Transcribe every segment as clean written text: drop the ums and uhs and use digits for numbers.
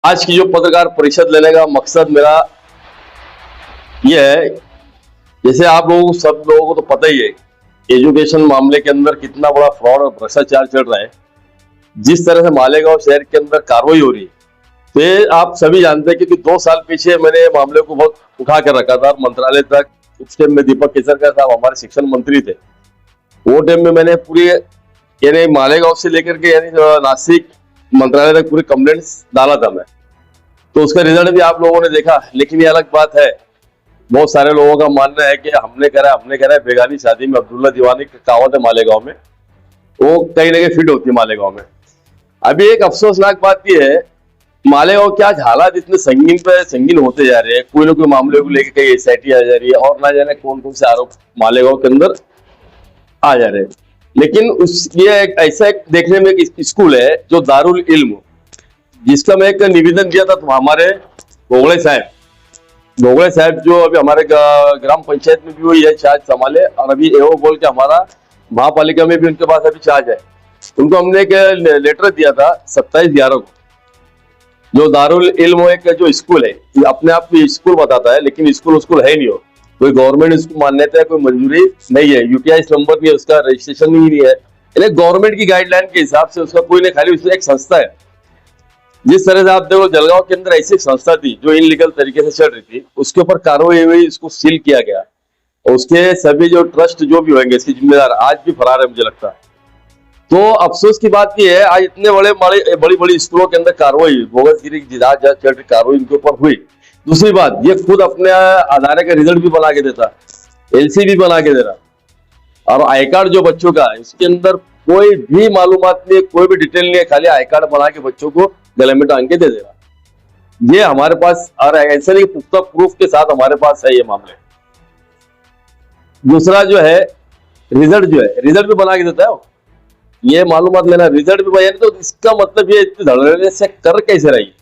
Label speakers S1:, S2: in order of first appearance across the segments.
S1: आज की जो पत्रकार परिषद लेने का मकसद मेरा ये है, जैसे आप लोगों सब लोगों को तो पता ही है एजुकेशन मामले के अंदर कितना बड़ा फ्रॉड और भ्रष्टाचार चल रहा है। जिस तरह से मालेगांव शहर के अंदर कार्रवाई हो रही है, तो ये आप सभी जानते हैं, क्योंकि 2 साल पीछे मैंने मामले को बहुत उठा कर रखा था मंत्रालय तक। उस टाइम में दीपक केसरकर साहब हमारे शिक्षण मंत्री थे। वो टाइम में मैंने पूरी यानी मालेगांव से लेकर के यानी नासिक मंत्रालय तक पूरी कंप्लेंट्स डाला था मैं। तो उसका रिजल्ट भी आप लोगों ने देखा। लेकिन ये अलग बात है, बहुत सारे लोगों का मानना है कि हमने करा बेगानी शादी में अब्दुल्ला दीवानी की कहावत है मालेगांव में, वो कहीं ना कहीं फिट होती है मालेगांव में। अभी एक अफसोसनाक बात यह है, मालेगांव के आज हालात इतने संगीन पे संगीन होते जा रहे हैं। कोई ना कोई मामले को लेकर कहीं एसआईटी आ जा रही है और ना जाने कौन कौन से आरोप मालेगांव के अंदर आ जा रहे हैं। लेकिन ये एक ऐसा एक देखने में एक स्कूल है जो दारुल इल्म, जिसका मैं एक निवेदन दिया था तो हमारे गोगले साहब जो अभी हमारे ग्राम पंचायत में भी हुई है चार्ज संभाले, और अभी एओ बोल के हमारा महापालिका में भी उनके पास अभी चार्ज है। उनको हमने एक लेटर दिया था 27/11 को। जो दारुल इल्म एक जो स्कूल है, ये अपने आप में स्कूल बताता है, लेकिन स्कूल है नहीं हो। कोई गवर्नमेंट उसको मान्यता है, कोई मंजूरी नहीं है, यूटीआईस नंबर नहीं है, उसका रजिस्ट्रेशन ही नहीं है। यानी गवर्नमेंट की गाइडलाइन के हिसाब से उसका कोई नहीं, खाली उसमें एक संस्था है। जिस तरह से आप देखो जलगांव के अंदर ऐसी संस्था थी जो इनलीगल तरीके से चल रही थी, उसके ऊपर कार्रवाई हुई, उसको सील किया गया और उसके सभी जो ट्रस्ट जो भी होंगे इसके जिम्मेदार आज भी फरार है, मुझे लगता है। तो अफसोस की बात यह है, आज इतने बड़ी बड़ी स्कूलों के अंदर कार्रवाई, बोगसगिरी की चल रही कार्रवाई इनके ऊपर हुई। दूसरी बात, ये खुद अपने अदारे का रिजल्ट भी बना के देता, एलसी भी बना के दे रहा, और आई कार्ड जो बच्चों का है इसके अंदर कोई भी मालूमात नहीं है, कोई भी डिटेल नहीं है, खाली आई कार्ड बना के बच्चों को गले में टांग के दे दे रहा। ये हमारे पास, और ऐसे नहीं पुख्ता प्रूफ के साथ हमारे पास है ये मामले। दूसरा जो है रिजल्ट भी बना के देता है वो। ये मालूमात लेना, रिजल्ट भी बना, तो इसका मतलब ये इतनी धड़ल्ले से कर कैसे रही,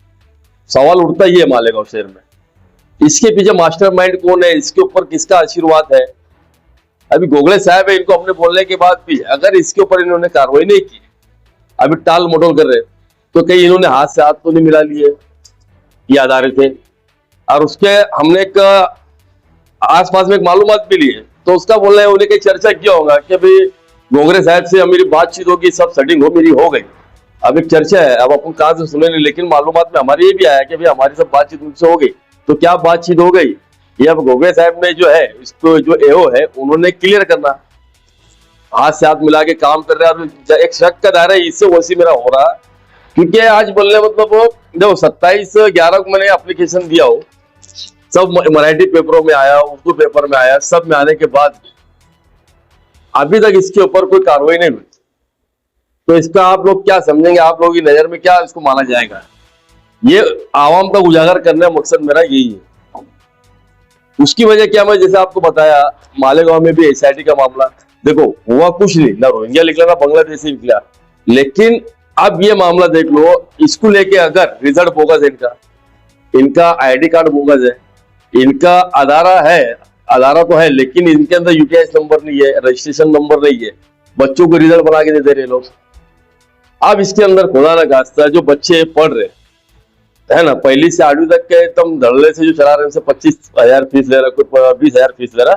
S1: सवाल उठता ही है मालेगांव शहर में। इसके पीछे मास्टरमाइंड कौन है, इसके ऊपर किसका आशीर्वाद है। अभी गोगले साहब है, इनको हमने बोलने के बाद भी अगर इसके ऊपर इन्होंने कार्रवाई नहीं की, अभी टाल मटोल कर रहे, तो कहीं इन्होंने हाथ से हाथ तो नहीं मिला लिए, ये अदारे थे। और उसके हमने एक आसपास में एक मालूमात भी लिए, तो उसका बोलना है उन्हें कहीं चर्चा किया होगा कि भाई गोगरे साहब से मेरी बातचीत होगी, सब सेटिंग मेरी हो गई। अब एक चर्चा है, अब अपन कहां से सुने नहीं, लेकिन मालूमात में हमारे ये भी आया कि भाई हमारी सब बातचीत उनसे हो गई। तो क्या बातचीत हो गई, ये अब गोगरे साहब ने जो है इसको जो एओ है उन्होंने क्लियर करना। हाथ से हाथ मिला के काम कर रहे हैं, एक शक का दायरा इससे वैसी मेरा हो रहा, क्योंकि आज बोलने मतलब देखो 27/11 को मैंने एप्लीकेशन दिया हो, सब मराठी पेपरों में आया, उर्दू पेपर में आया, सब में आने के बाद अभी तक इसके ऊपर कोई कार्रवाई नहीं हुई। तो इसका आप लोग क्या समझेंगे, आप लोगों की नजर में क्या इसको माना जाएगा। ये आवाम का उजागर करने का मकसद मेरा यही है। उसकी वजह क्या, मैं जैसे आपको बताया मालेगांव में भी एसआईटी का मामला, देखो हुआ कुछ नहीं, ना रोहिंग्या निकला ना बांग्लादेशी निकला, लेकिन अब ये मामला देख लो, इसको लेके अगर रिजल्ट बोगस है, इनका आईडी कार्ड बोगस है, इनका आधारा तो है, लेकिन इनके अंदर यूटीआईस नंबर नहीं है, रजिस्ट्रेशन नंबर नहीं है, बच्चों को रिजल्ट बना के दे रहे लोग। अब इसके अंदर खुदा ना खास्ता जो बच्चे पढ़ रहे है ना, पहली से 8वीं तक के एकदम धड़ल्ले से जो चला रहे हैं, 25,000 फीस ले रहा, कोई 20,000 फीस ले रहा।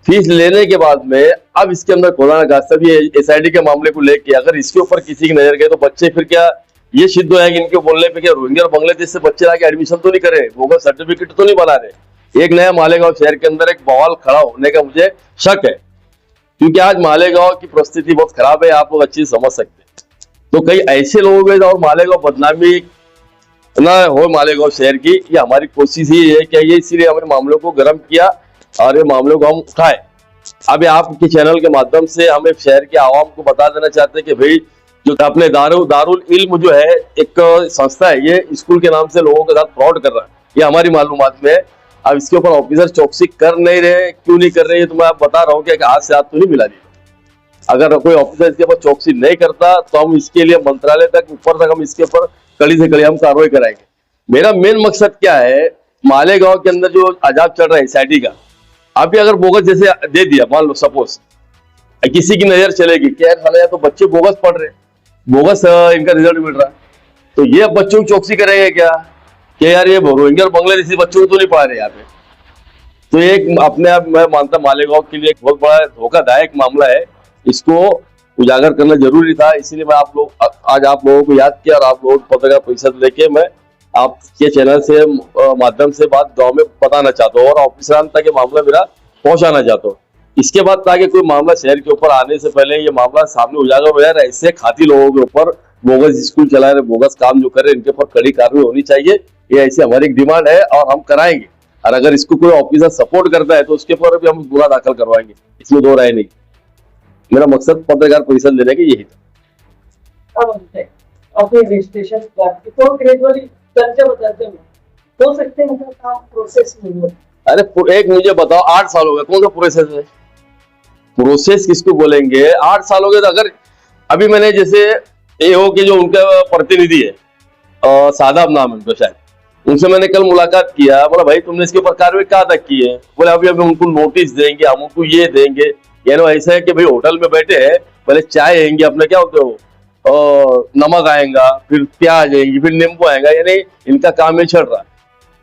S1: फीस लेने के बाद में अब इसके अंदर खुदा ना खास्ता भी एसआईटी के मामले को लेके अगर इसके ऊपर किसी की नजर गए, तो बच्चे फिर क्या ये सिद्ध होगा कि इनके बोलने पे क्या रोहिंग्या और बांग्लादेश से बच्चे आके एडमिशन तो नहीं करे, बोगस सर्टिफिकेट तो नहीं बना रहे। एक नया मालेगांव शहर के अंदर एक बवाल खड़ा होने का मुझे शक है, क्योंकि आज मालेगांव की परिस्थिति बहुत खराब है, आप लोग अच्छी समझ सकते हैं। तो कई ऐसे लोग हैं और मालेगांव बदनामी ना हो मालेगांव शहर की, ये हमारी कोशिश ही है कि ये इसीलिए हमने मामलों को गर्म किया और ये मामलों को हम उठाए। अब आपके चैनल के माध्यम से हमें शहर के आवाम को बता देना चाहते हैं कि भाई जो अपने दारुल इल्म जो है एक संस्था है, ये स्कूल के नाम से लोगों के साथ फ्रॉड कर रहा है, ये हमारी मालूमात में है। अब इसके ऊपर ऑफिसर चौकसी कर नहीं रहे, क्यों नहीं कर रहे हैं, तो मैं आप बता रहा हूँ कि हाथ से हाथ तो नहीं मिला दिया। अगर कोई ऑफिसर इसके ऊपर चौकसी नहीं करता तो हम इसके लिए मंत्रालय तक ऊपर तक हम इसके ऊपर कड़ी से कड़ी हम कार्रवाई कराएंगे। मेरा मेन मकसद क्या है, मालेगांव के अंदर जो अजाब चल रहा है एसआईटी का, अभी अगर बोगस जैसे दे दिया, मान लो सपोज किसी की नजर चलेगी कि यार तो बच्चे बोगस पढ़ रहे, बोगस इनका रिजल्ट मिल रहा है, तो ये अब बच्चों की चौकसी करेंगे क्या कि यार ये रोहिंग्या और बांग्लादेशी बच्चों को तो नहीं पढ़ा रहे यहाँ पे। तो एक अपने आप मैं मानता मालेगांव के लिए एक बहुत बड़ा धोखादायक मामला है, इसको उजागर करना जरूरी था। इसीलिए मैं आप लोग आज आप लोगों को याद किया और आप लोगों को पत्रकार परिषद लेके मैं आपके चैनल से माध्यम से बात गांव में बताना चाहता हूँ और ऑफिसरान तक ये मामला मेरा पहुंचाना चाहता हूँ। इसके बाद ताकि कोई मामला शहर के ऊपर आने से पहले ये मामला सामने उजागर हो जाए। ऐसे खाती लोगों के ऊपर बोगस स्कूल चला रहे, बोगस काम जो कर रहे हैं, इनके ऊपर कड़ी कार्रवाई होनी चाहिए। ये ऐसी हमारी एक डिमांड है और हम कराएंगे। और अगर इसको कोई ऑफिसर सपोर्ट करता है तो उसके ऊपर भी हम गुना दाखिल करवाएंगे, इसमें दो राय नहीं। मेरा मकसद पत्रकार परिषद लेने का यही था।
S2: अपने रजिस्ट्रेशन तो ग्रेजुअली चलते बदलते हो सकते हैं काम प्रोसेस नहीं हो।
S1: अरे एक मुझे बताओ, 8 साल हो गए, कौन सा प्रोसेस है? प्रोसेस किसको बोलेंगे? 8 साल हो गए। तो अगर अभी मैंने जैसे एओ के जो उनका प्रतिनिधि है, सादाब नाम है उनका शायद, उनसे मैंने कल मुलाकात किया। बोला भाई तुमने इसके ऊपर कार्रवाई कहाँ तक की है? बोले अभी अभी उनको नोटिस देंगे, हम उनको ये देंगे। यानी ऐसा है कि भाई होटल में बैठे हैं, पहले चाय आएंगे, अपने क्या होते हो नमक आएगा, फिर प्याज आएंगी, फिर नींबू आएगा। यानी इनका काम ये चल रहा है।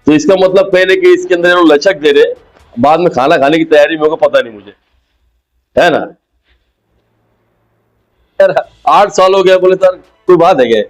S1: तो इसका मतलब पहले कि इसके अंदर लचक दे रहे, बाद में खाना खाने की तैयारी में होगा, पता नहीं मुझे, है ना। यार 8 साल हो गया, बोले सर कोई बात है क्या?